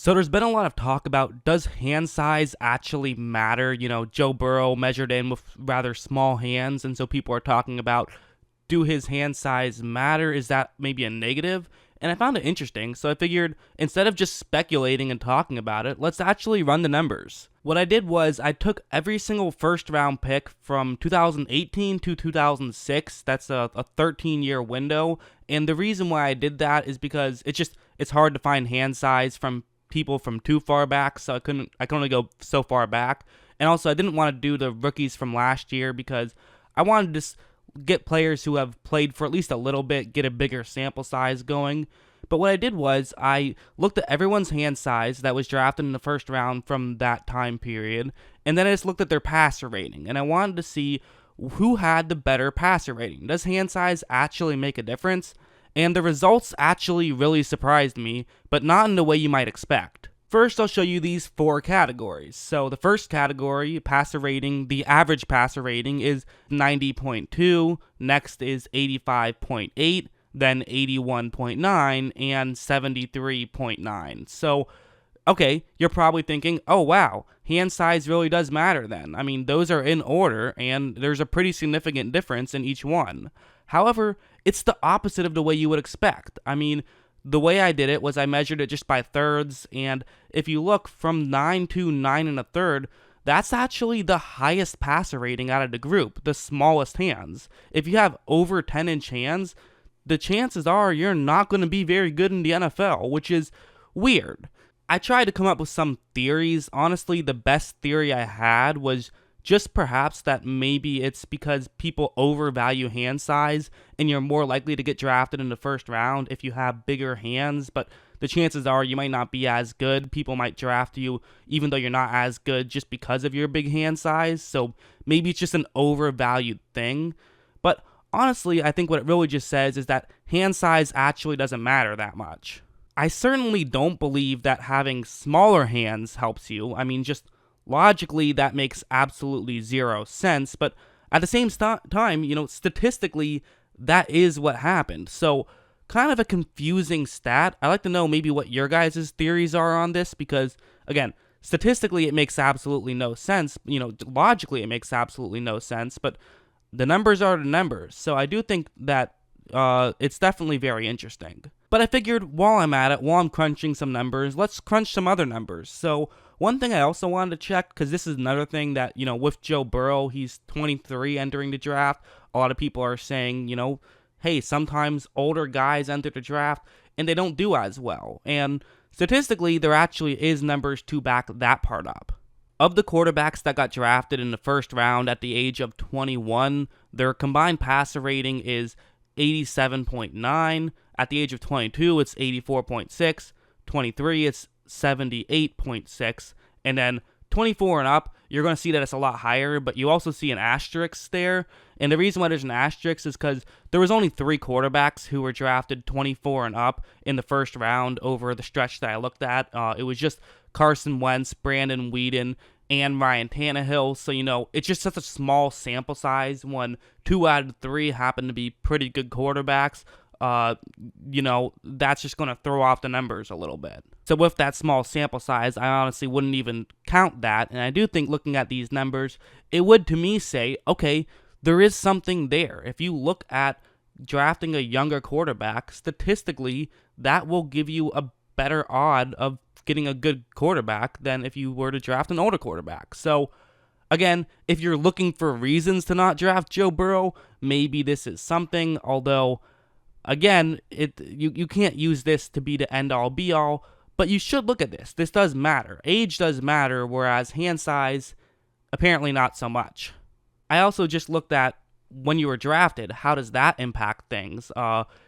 So there's been a lot of talk about, does hand size actually matter? Joe Burrow measured in with rather small hands, and so people are talking about, do his hand size matter? Is that maybe a negative? And I found it interesting, so I figured instead of just speculating and talking about it, let's actually run the numbers. What I did was I took every single first round pick from 2018 to 2006. That's a 13-year window. And the reason why I did that is because it's hard to find hand size from people from too far back, so I can only go so far back. And also I didn't want to do the rookies from last year because I wanted to get players who have played for at least a little bit, get a bigger sample size going. But what I did was I looked at everyone's hand size that was drafted in the first round from that time period, and then I just looked at their passer rating, and I wanted to see who had the better passer rating. Does hand size actually make a difference? And the results actually really surprised me, but not in the way you might expect. First, I'll show you these 4 categories. So the first category, passer rating, the average passer rating is 90.2, next is 85.8, then 81.9, and 73.9. So, okay, you're probably thinking, oh wow, hand size really does matter then. I mean, those are in order, and there's a pretty significant difference in each one. However, it's the opposite of the way you would expect. I mean, the way I did it was I measured it just by thirds, and if you look from 9 to 9 1/3, that's actually the highest passer rating out of the group, the smallest hands. If you have over 10-inch hands, the chances are you're not going to be very good in the NFL, which is weird. I tried to come up with some theories. Honestly, the best theory I had was just perhaps that maybe it's because people overvalue hand size and you're more likely to get drafted in the first round if you have bigger hands, but the chances are you might not be as good. People might draft you even though you're not as good just because of your big hand size, so maybe it's just an overvalued thing. But honestly, I think what it really just says is that hand size actually doesn't matter that much. I certainly don't believe that having smaller hands helps you. I mean, just logically, that makes absolutely zero sense, but at the same time, statistically, that is what happened. So, kind of a confusing stat. I'd like to know maybe what your guys' theories are on this, because, again, statistically, it makes absolutely no sense. Logically, it makes absolutely no sense, but the numbers are the numbers. So, I do think that it's definitely very interesting. But I figured while I'm at it, while I'm crunching some numbers, let's crunch some other numbers. So, one thing I also wanted to check, because this is another thing that, with Joe Burrow, he's 23 entering the draft. A lot of people are saying, hey, sometimes older guys enter the draft and they don't do as well. And statistically, there actually is numbers to back that part up. Of the quarterbacks that got drafted in the first round at the age of 21, their combined passer rating is 87.9. At the age of 22, it's 84.6. 23, it's 78.6. And then 24 and up, you're going to see that it's a lot higher, but you also see an asterisk there. And the reason why there's an asterisk is because there was only 3 quarterbacks who were drafted 24 and up in the first round over the stretch that I looked at. It was just Carson Wentz, Brandon Weeden, and Ryan Tannehill. So, it's just such a small sample size when 2 out of 3 happen to be pretty good quarterbacks. That's just going to throw off the numbers a little bit. So with that small sample size, I honestly wouldn't even count that. And I do think looking at these numbers, it would to me say, okay, there is something there. If you look at drafting a younger quarterback, statistically, that will give you a better odd of getting a good quarterback than if you were to draft an older quarterback. So again, if you're looking for reasons to not draft Joe Burrow, maybe this is something, although again, you can't use this to be the end-all, be-all, but you should look at this. This does matter. Age does matter, whereas hand size, apparently not so much. I also just looked at when you were drafted, how does that impact things?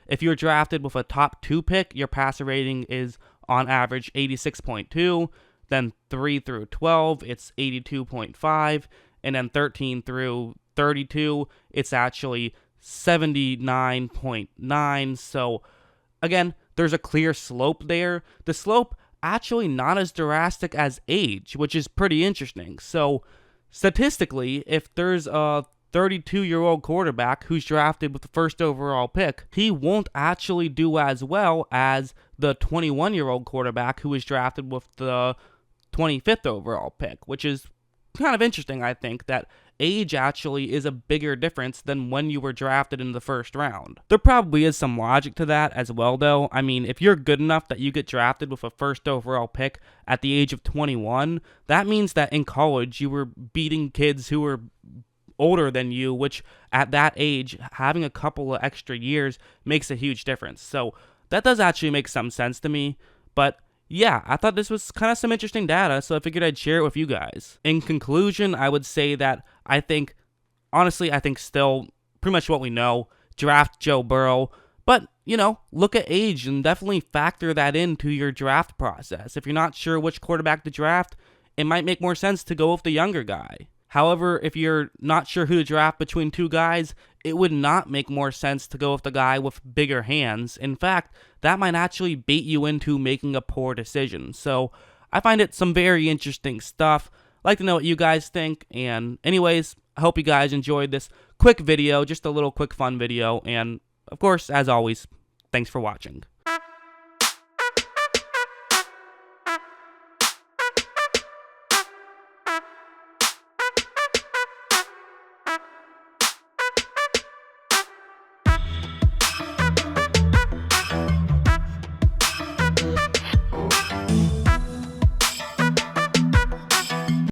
If you're drafted with a top 2 pick, your passer rating is on average 86.2, then 3 through 12, it's 82.5, and then 13 through 32, it's actually 79.9. So again, there's a clear slope there. The slope actually not as drastic as age, which is pretty interesting. So statistically, if there's a 32-year-old quarterback who's drafted with the first overall pick, he won't actually do as well as the 21-year-old quarterback who was drafted with the 25th overall pick, which is kind of interesting, I think, that age actually is a bigger difference than when you were drafted in the first round. There probably is some logic to that as well, though. I mean, if you're good enough that you get drafted with a first overall pick at the age of 21, that means that in college you were beating kids who were older than you, which at that age, having a couple of extra years makes a huge difference. So that does actually make some sense to me, but yeah, I thought this was kind of some interesting data, so I figured I'd share it with you guys. In conclusion, I would say that honestly, I think still pretty much what we know, draft Joe Burrow, but, look at age and definitely factor that into your draft process. If you're not sure which quarterback to draft, it might make more sense to go with the younger guy. However, if you're not sure who to draft between two guys, it would not make more sense to go with the guy with bigger hands. In fact, that might actually bait you into making a poor decision. So I find it some very interesting stuff. I'd like to know what you guys think. And anyways, I hope you guys enjoyed this quick video, just a little quick fun video. And of course, as always, thanks for watching.